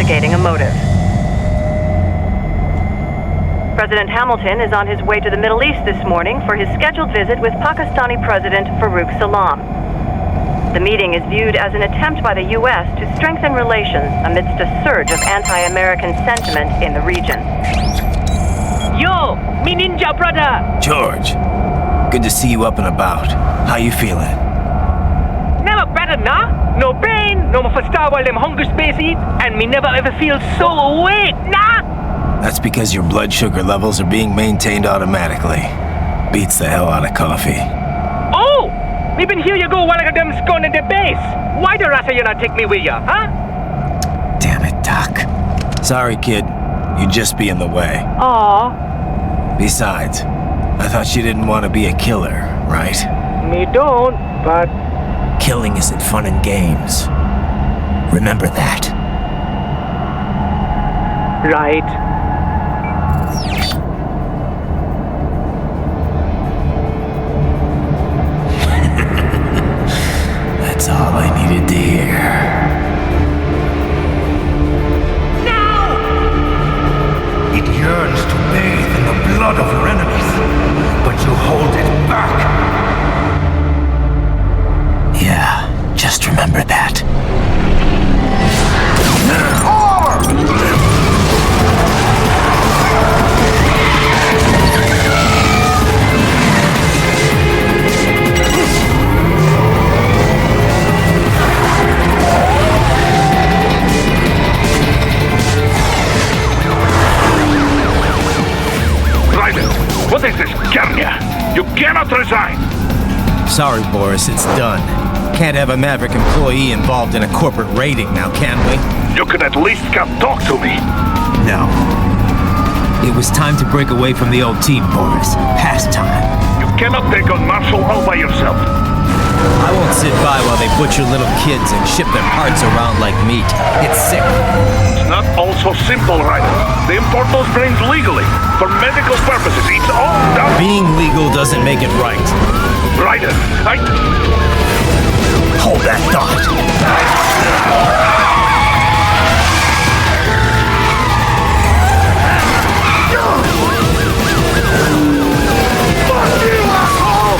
investigating a motive. President Hamilton is on his way to the Middle East this morning for his scheduled visit with Pakistani President Farooq Salam. The meeting is viewed as an attempt by the U.S. to strengthen relations amidst a surge of anti-American sentiment in the region. Yo, me ninja brother! George, good to see you up and about. How you feeling? Never better, nah? No pain, no more for star while them hunger space eat, and me never ever feel so awake, nah? That's because your blood sugar levels are being maintained automatically. Beats the hell out of coffee. Oh! Me been here you go while I got them scone in the base. Why the rasta you not take me with ya, huh? Damn it, Doc. Sorry, kid. You'd just be in the way. Aw. Besides, I thought you didn't want to be a killer, right? Me don't, but... Killing isn't fun and games. Remember that. Right. That's all I needed to hear. Now! It yearns to bathe in the blood of your enemies, but you hold it back. Yeah, just remember that. What is this, Kenya? You cannot resign! Sorry, Boris, it's done. Can't have a Maverick employee involved in a corporate raiding now, can we? You could at least come talk to me. No. It was time to break away from the old team, Boris. Past time. You cannot take on martial all by yourself. I won't sit by while they butcher little kids and ship their parts around like meat. It's sick. It's not all so simple, Ryder. They import those brains legally. For medical purposes, it's all done. Being legal doesn't make it right. Ryder, Hold that thought. Fuck you, asshole!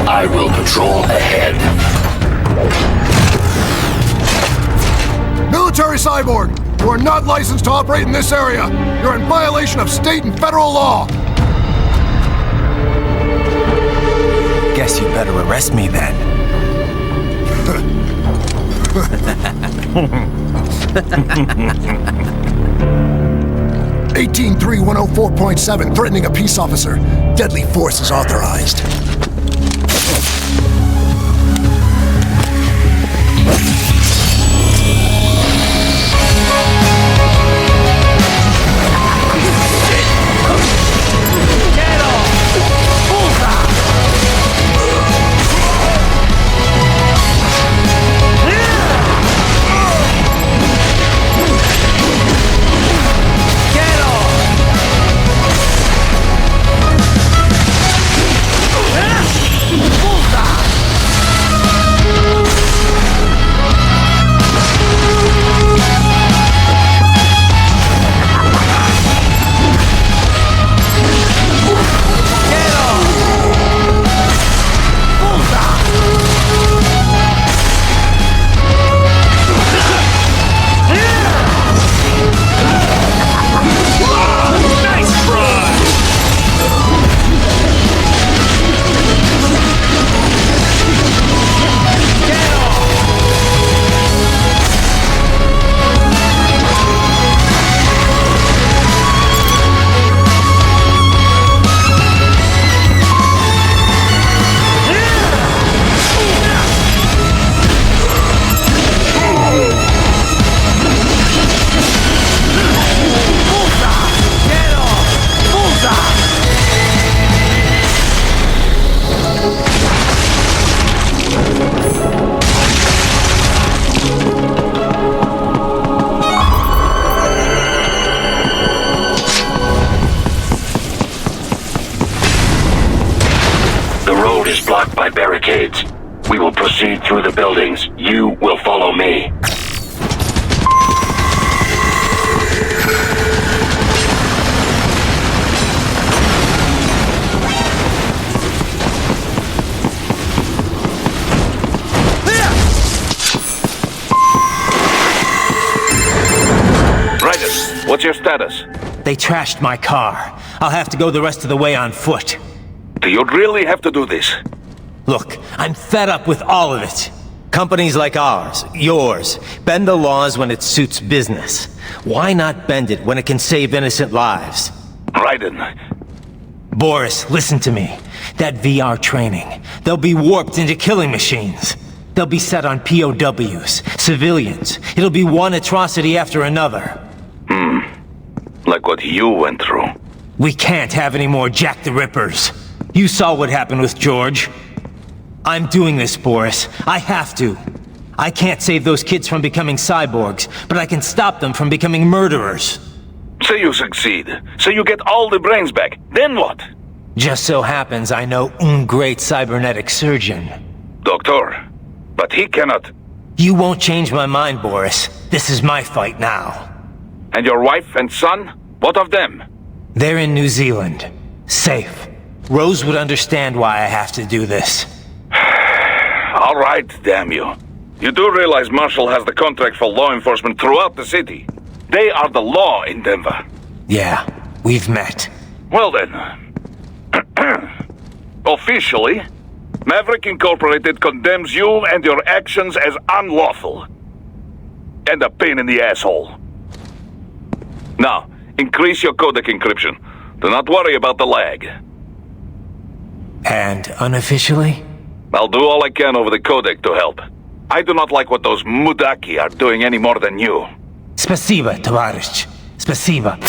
I will patrol ahead. Military Cyborg, you are not licensed to operate in this area. You're in violation of state and federal law. Guess you better arrest me then. 183104.7, threatening a peace officer. Deadly force is authorized. Bullseye! The road is blocked by barricades. We will proceed through the buildings. You will follow me. Raiden, what's your status? They trashed my car. I'll have to go the rest of the way on foot. Do you really have to do this? Look, I'm fed up with all of it. Companies like ours, yours, bend the laws when it suits business. Why not bend it when it can save innocent lives? Raiden. Boris, listen to me. That VR training, they'll be warped into killing machines. They'll be set on POWs, civilians. It'll be one atrocity after another. Like what you went through. We can't have any more Jack the Rippers. You saw what happened with George. I'm doing this, Boris. I have to. I can't save those kids from becoming cyborgs, but I can stop them from becoming murderers. Say you succeed. Say you get all the brains back. Then what? Just so happens I know un great cybernetic surgeon. Doctor. But he cannot. You won't change my mind, Boris. This is my fight now. And your wife and son? What of them? They're in New Zealand. Safe. Rose would understand why I have to do this. All right, damn you. You do realize Marshall has the contract for law enforcement throughout the city. They are the law in Denver. Yeah, we've met. Well then. Officially, Maverick Incorporated condemns you and your actions as unlawful. And a pain in the asshole. Now, increase your codec encryption. Do not worry about the lag. And unofficially? I'll do all I can over the codec to help. I do not like what those Mudaki are doing any more than you. Spasiba, Tavarish. Spasiba.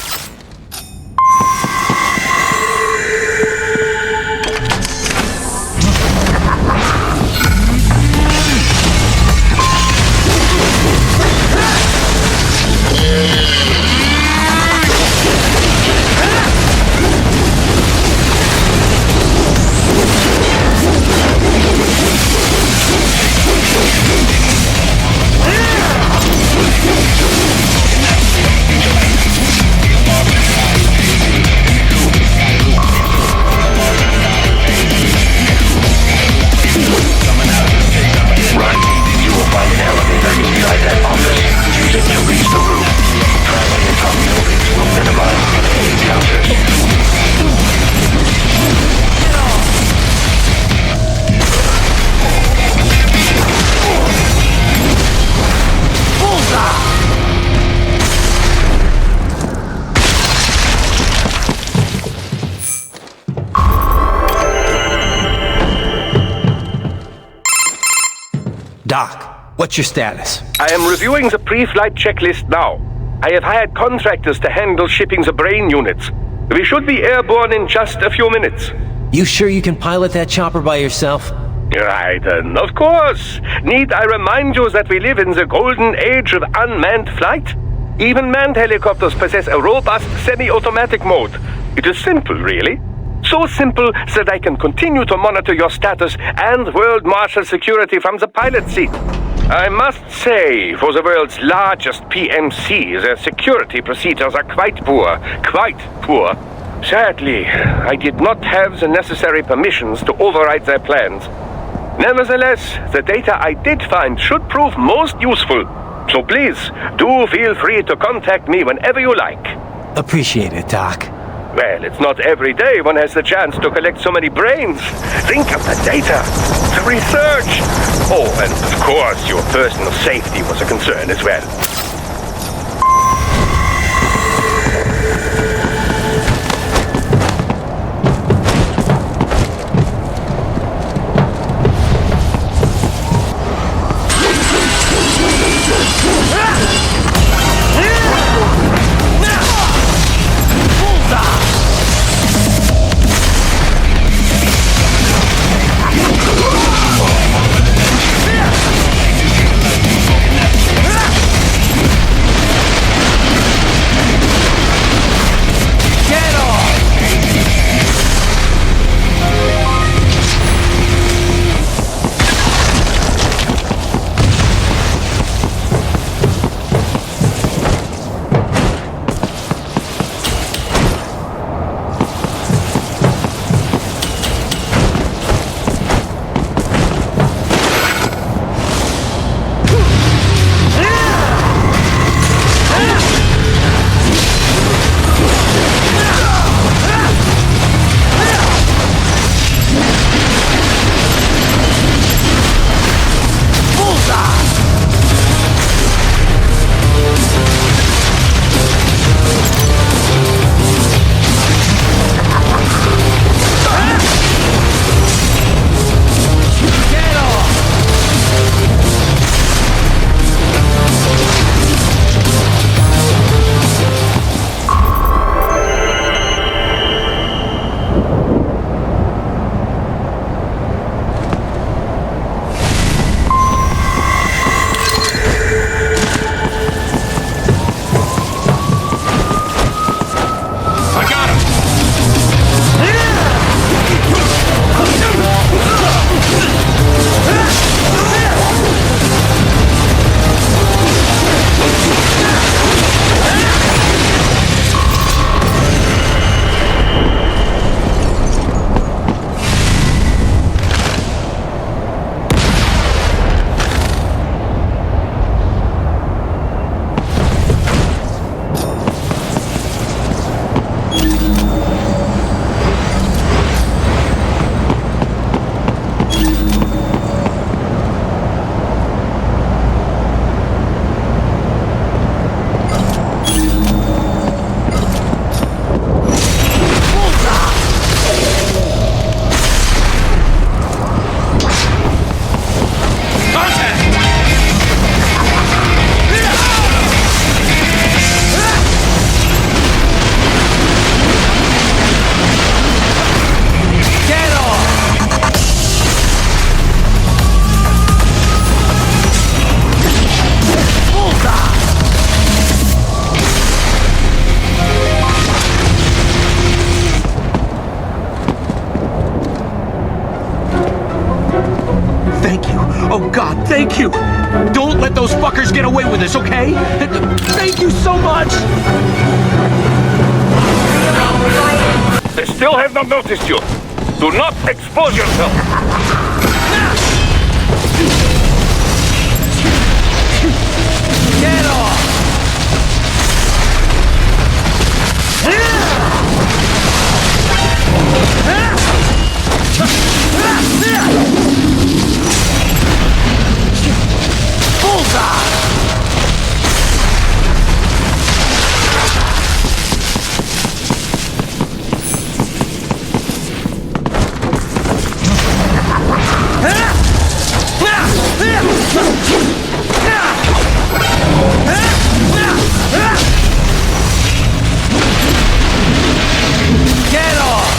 Doc, what's your status? I am reviewing the pre-flight checklist now. I have hired contractors to handle shipping the brain units. We should be airborne in just a few minutes. You sure you can pilot that chopper by yourself? Raiden, of course. Need I remind you that we live in the golden age of unmanned flight? Even manned helicopters possess a robust semi-automatic mode. It is simple, really. So simple that I can continue to monitor your status and world marshal security from the pilot seat. I must say, for the world's largest PMC, their security procedures are quite poor. Quite poor. Sadly, I did not have the necessary permissions to override their plans. Nevertheless, the data I did find should prove most useful. So please, do feel free to contact me whenever you like. Appreciate it, Doc. Well, it's not every day one has the chance to collect so many brains. Think of the data, the research. Oh, and of course, your personal safety was a concern as well. Thank you. Don't let those fuckers get away with this, okay? Thank you so much. They still have not noticed you. Do not expose yourself. Get off! Bullseye! Get off!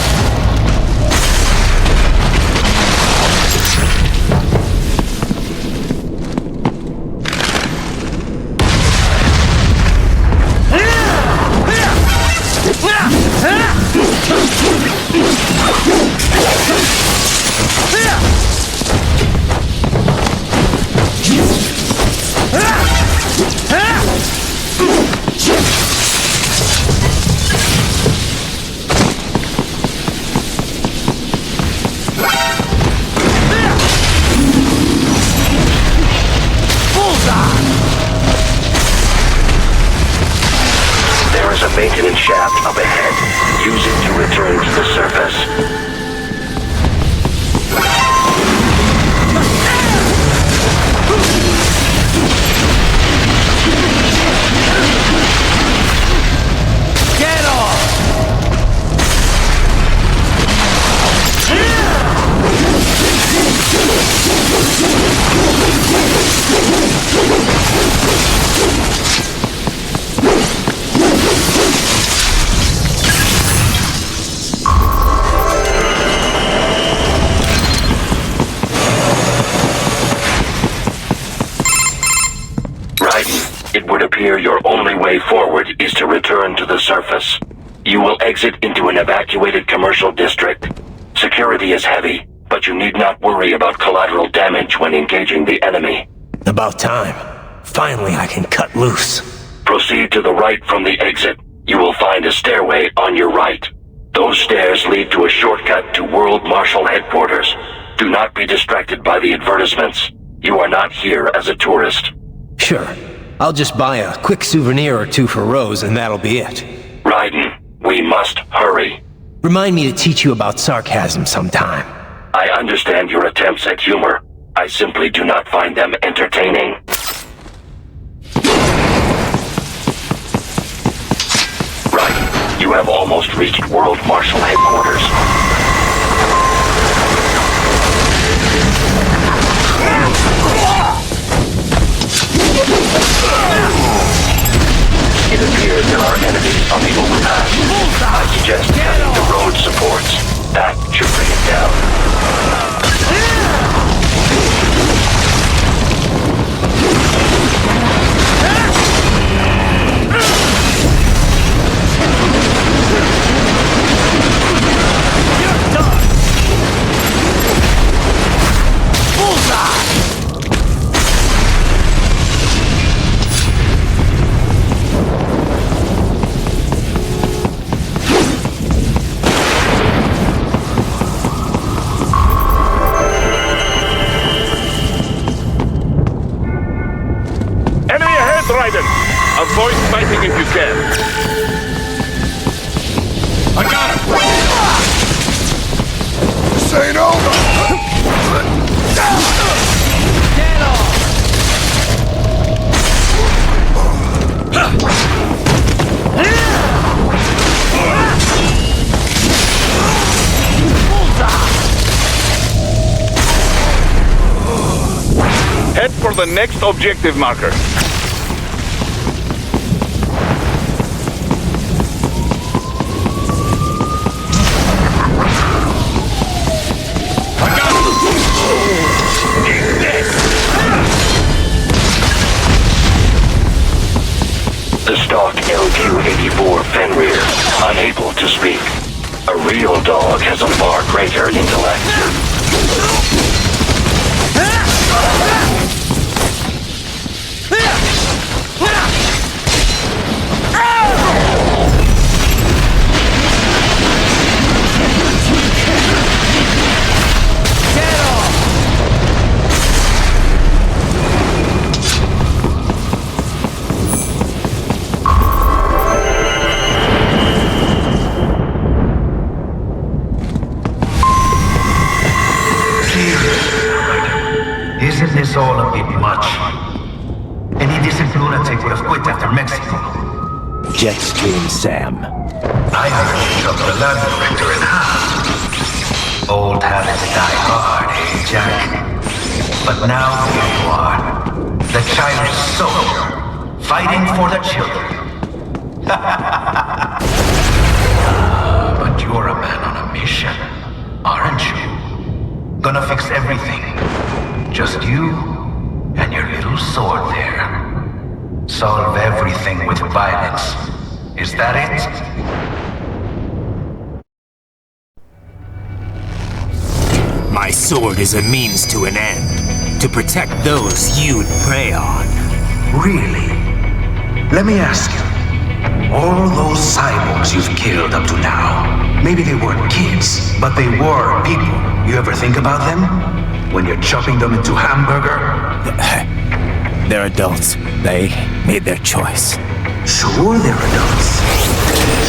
There is a maintenance shaft up ahead. Use it to return to the surface. Get off! It would appear your only way forward is to return to the surface. You will exit into an evacuated commercial district. Security is heavy, but you need not worry about collateral damage when engaging the enemy. About time. Finally, I can cut loose. Proceed to the right from the exit. You will find a stairway on your right. Those stairs lead to a shortcut to World Marshal Headquarters. Do not be distracted by the advertisements. You are not here as a tourist. Sure. I'll just buy a quick souvenir or two for Rose, and that'll be it. Raiden, we must hurry. Remind me to teach you about sarcasm sometime. I understand your attempts at humor. I simply do not find them entertaining. Raiden, you have almost reached World Marshal Headquarters. It appears there are enemies on the overpass. I suggest cutting the road supports. That should bring it down. You're done! Bullseye! Raiden, avoid fighting if you can. I got him! This ain't over! Get off! Head for the next objective marker. The stock LQ-84 Fenrir, unable to speak. A real dog has a far greater intellect. Isn't this all a bit much? Any decent lunatic would have quit after Mexico. Jetstream Sam. I heard you chopped the lab director in half. Old habits die hard, eh, Jack? But now here you are. The childish soldier, fighting for the children. But you're a man on a mission, aren't you? Gonna fix everything. Just you and your little sword there. Solve everything with violence. Is that it? My sword is a means to an end. To protect those you'd prey on. Really? Let me ask you. All those cyborgs you've killed up to now, maybe they weren't kids, but they were people. You ever think about them? When you're chopping them into hamburger? They're adults. They made their choice. Sure they're adults.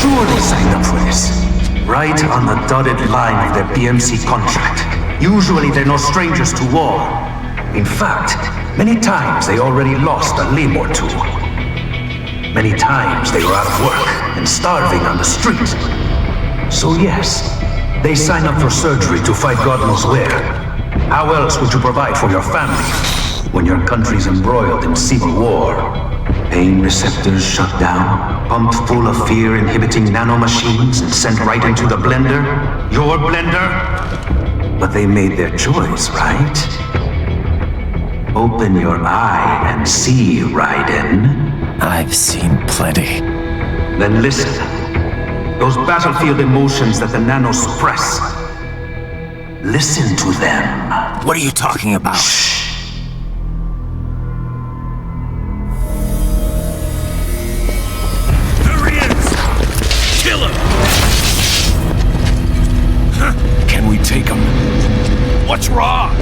Sure they signed up for this. Right on the dotted line of their BMC contract. Usually they're no strangers to war. In fact, many times they already lost a limb or two. Many times they were out of work and starving on the street. So yes, they sign up for surgery to fight God knows where. How else would you provide for your family when your country's embroiled in civil war? Pain receptors shut down, pumped full of fear-inhibiting nanomachines and sent right into the blender? Your blender? But they made their choice, right? Open your eye and see, Raiden. I've seen plenty. Then listen. Those battlefield emotions that the nanos suppress. Listen to them. What are you talking about? There he is! Kill him! Can we take him? What's wrong?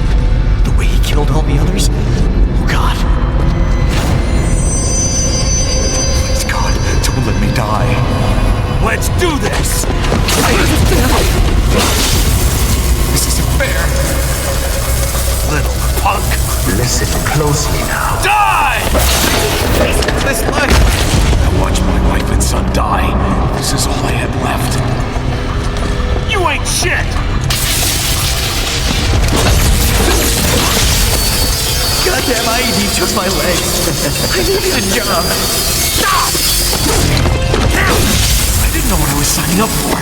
The way he killed all the others? Oh God. Please God, don't let me die. Let's do this! This isn't fair. Little punk! Listen closely now. Die! This life. I watched my wife and son die. This is all I had left. You ain't shit! Goddamn IED took my legs. I needed a job. Stop! I didn't know what I was signing up for.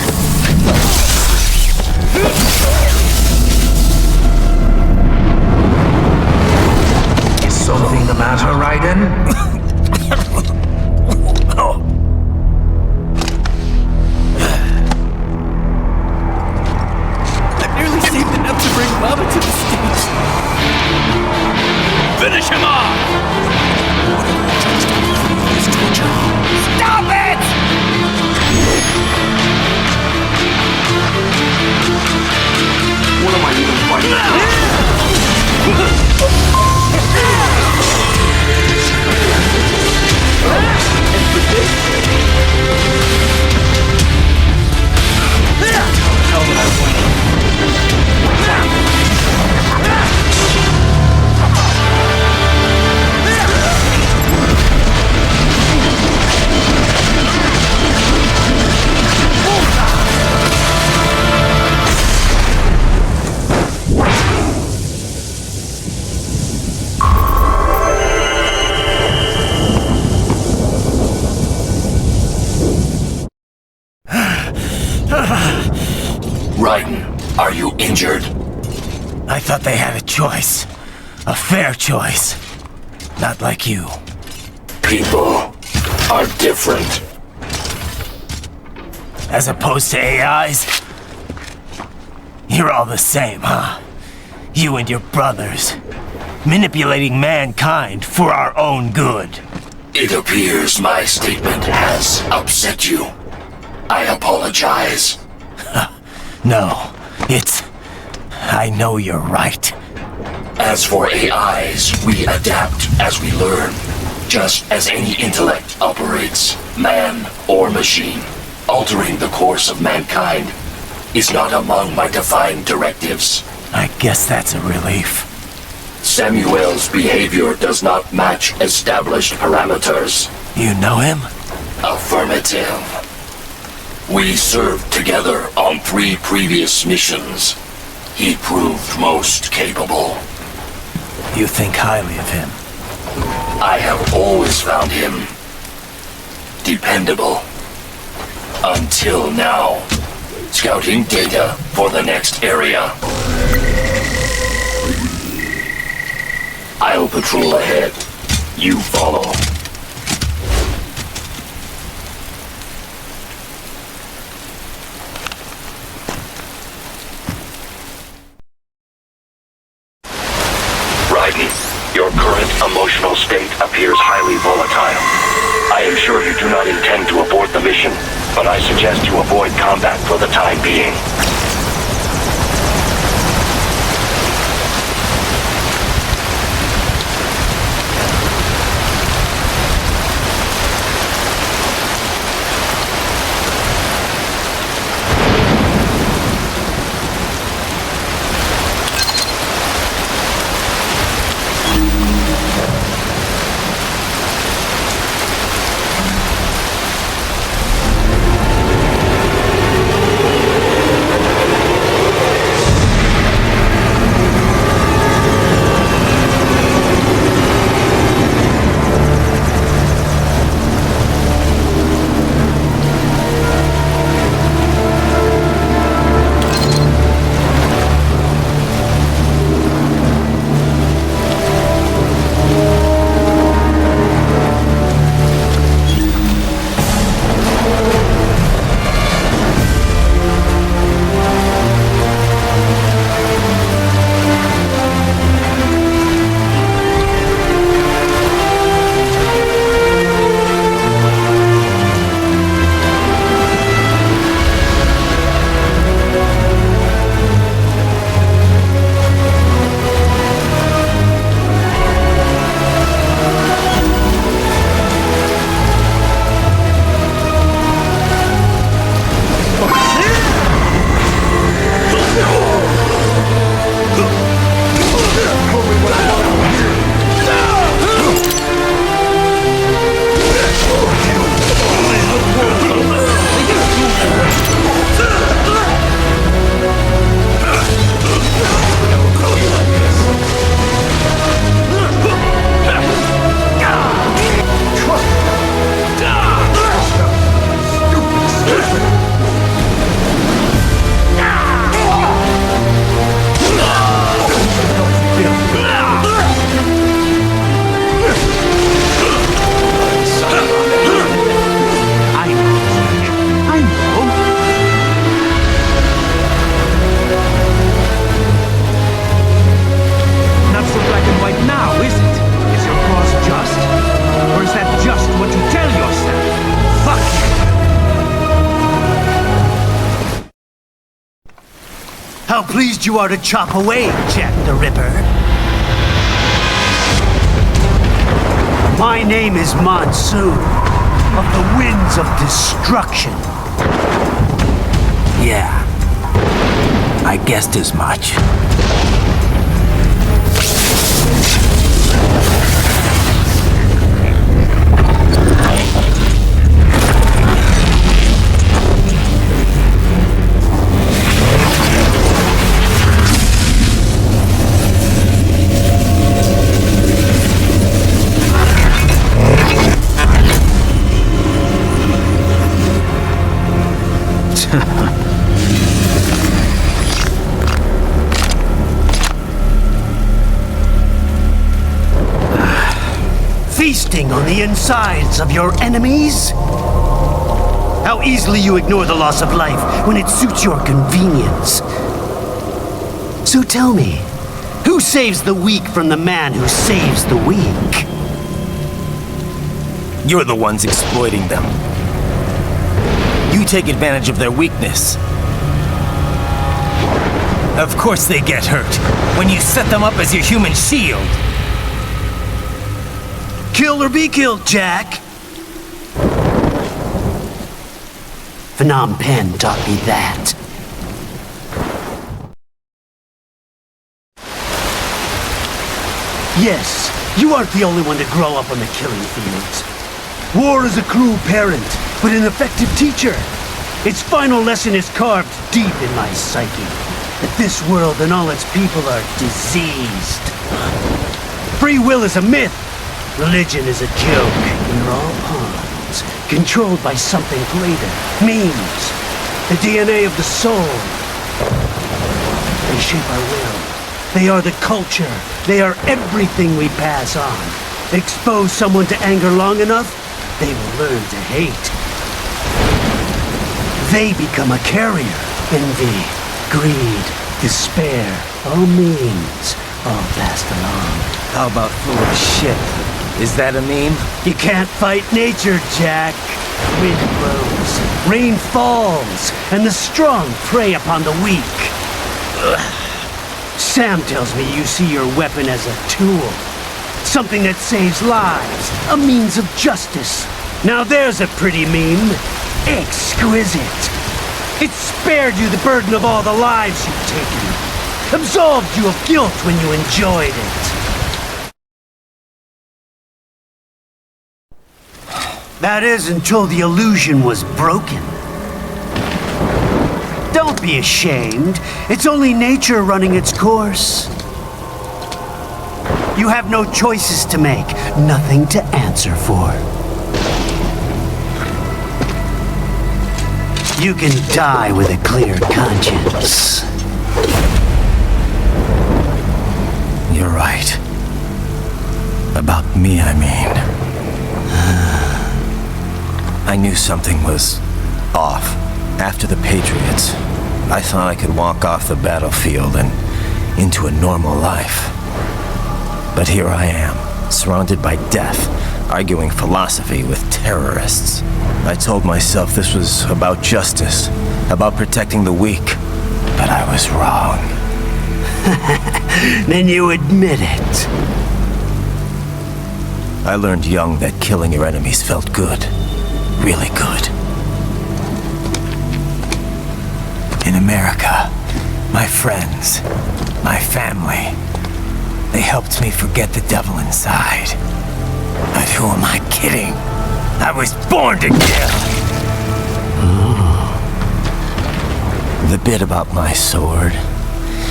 Is something the matter, Raiden? I barely saved enough to bring Mama to the stage. Finish him off! Stop it! What am I even fighting? Raiden, are you injured? I thought they had a choice. A fair choice. Not like you. People are different. As opposed to AIs? You're all the same, huh? You and your brothers. Manipulating mankind for our own good. It appears my statement has upset you. I apologize. No, it's... I know you're right. As for AIs, we adapt as we learn. Just as any intellect operates, man or machine. Altering the course of mankind is not among my defined directives. I guess that's a relief. Samuel's behavior does not match established parameters. You know him? Affirmative. We served together on 3 previous missions. He proved most capable. You think highly of him? I have always found him dependable. Until now. Scouting data for the next area. I'll patrol ahead. You follow. Raiden, your current emotional state appears highly volatile. I am sure you do not intend to abort the mission, but I suggest you avoid combat for the time being. How pleased you are to chop away, Jack the Ripper. My name is Monsoon, of the Winds of Destruction. Yeah, I guessed as much. Feasting on the insides of your enemies? How easily you ignore the loss of life when it suits your convenience. So tell me, who saves the weak from the man who saves the weak? You're the ones exploiting them. You take advantage of their weakness. Of course they get hurt when you set them up as your human shield. Kill or be killed, Jack. Phnom Penh taught me that. Yes, you aren't the only one to grow up on the killing fields. War is a cruel parent, but an effective teacher. Its final lesson is carved deep in my psyche. That this world and all its people are diseased. Free will is a myth. Religion is a joke. We're all pawns, controlled by something greater. Memes. The DNA of the soul. They shape our will. They are the culture. They are everything we pass on. Expose someone to anger long enough, they will learn to hate. They become a carrier. Envy, greed, despair, all memes, all passed along. How about full of shit? Is that a meme? You can't fight nature, Jack. Wind blows, rain falls, and the strong prey upon the weak. Sam tells me you see your weapon as a tool. Something that saves lives, a means of justice. Now there's a pretty meme. Exquisite. It spared you the burden of all the lives you've taken. Absolved you of guilt when you enjoyed it. That is until the illusion was broken. Don't be ashamed. It's only nature running its course. You have no choices to make, nothing to answer for. You can die with a clear conscience. You're right. About me, I mean. I knew something was off. After the Patriots, I thought I could walk off the battlefield and into a normal life. But here I am, surrounded by death, arguing philosophy with terrorists. I told myself this was about justice, about protecting the weak, but I was wrong. Then you admit it. I learned young that killing your enemies felt good. Really good. In America, my friends, my family, they helped me forget the devil inside. But who am I kidding? I was born to kill! The bit about my sword,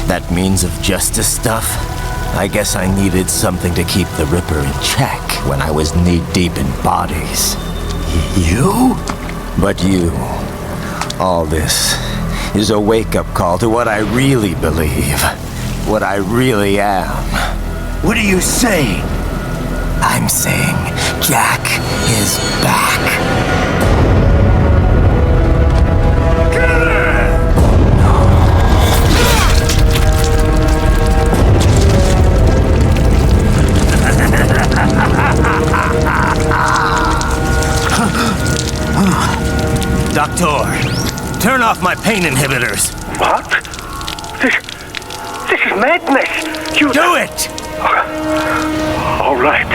that means of justice stuff, I guess I needed something to keep the Ripper in check when I was knee-deep in bodies. You? But you, all this, is a wake-up call to what I really believe, what I really am. What do you say? I'm saying Jack is back. Doctor, turn off my pain inhibitors. What? This is madness. You do it! All right.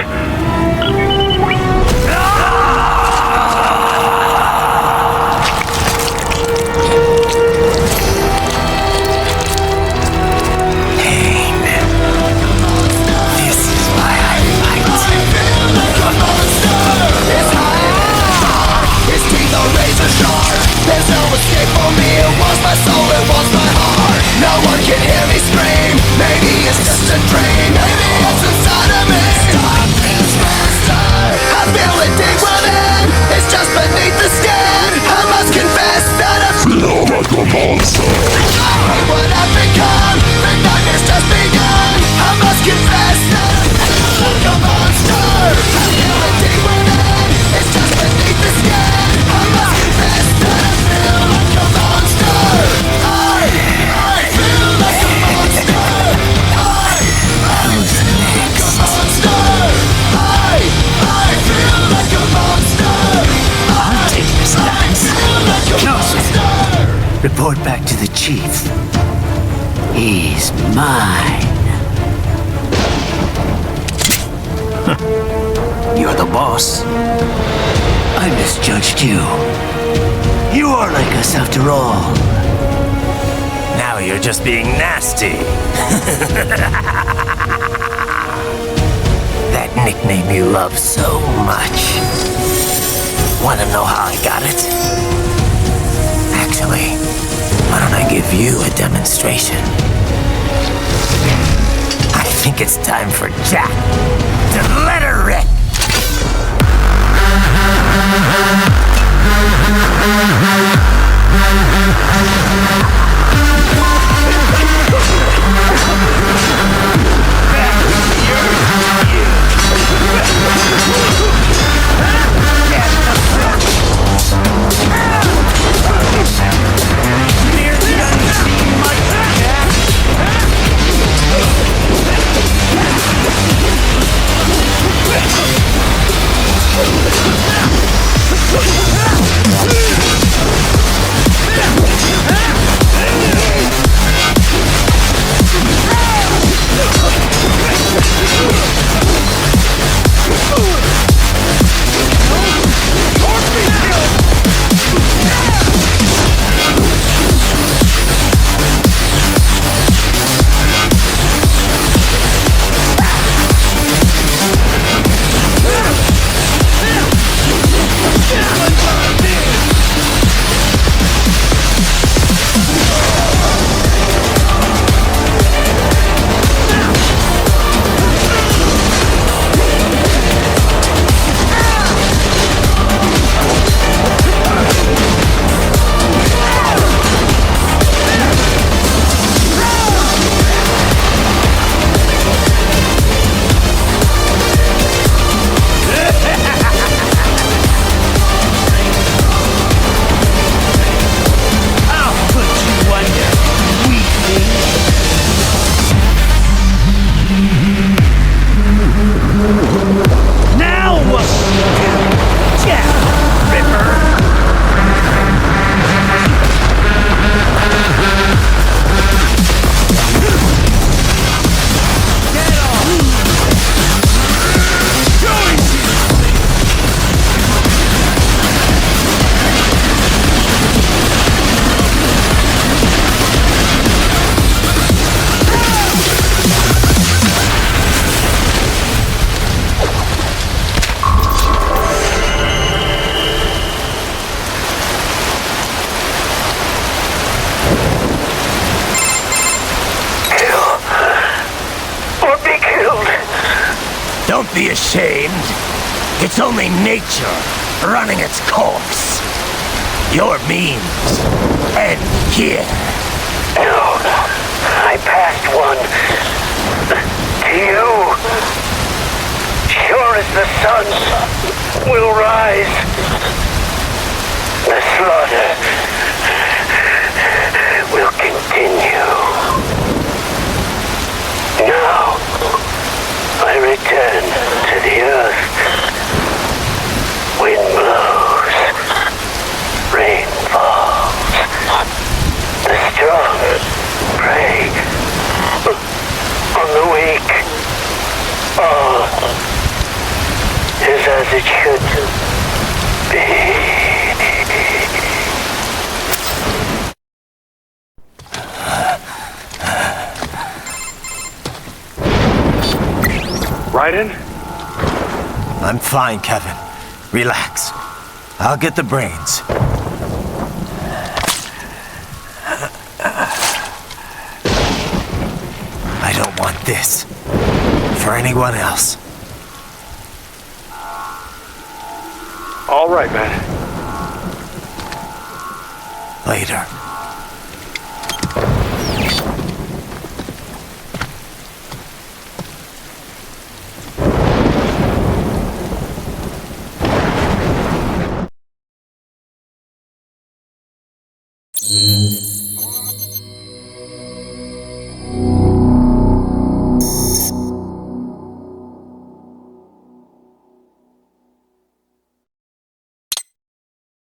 There's no escape for me, it was my soul, it was my heart. No one can hear me scream, maybe it's just a dream. Maybe it's inside of me. Stop this monster. I feel it deep within, it's just beneath the skin. I must confess that I feel like a monster. I hate what I've become, the darkness just begun. I must confess that I feel like a monster. I feel it deep within, it's just beneath the skin. I must confess that I feel like a monster. I feel like a monster. I feel like a monster. I feel like a monster. I'll take this dance. Monster. Report back to the chief. He's mine. You're the boss. I misjudged you. You are like us after all. Now you're just being nasty. nickname you love so much. Want to know how I got it? Actually, why don't I give you a demonstration? I think it's time for Jack to let her rip. Don't be ashamed. It's only nature running its course. Your means end here. No, I passed one. To you. Sure as the sun will rise. The slaughter will continue. Now, I return to the earth. Wind blows. Rain falls. The strong prey on the weak. All is as it should be. Raiden? I'm fine, Kevin. Relax. I'll get the brains. I don't want this for anyone else. All right, man. Later.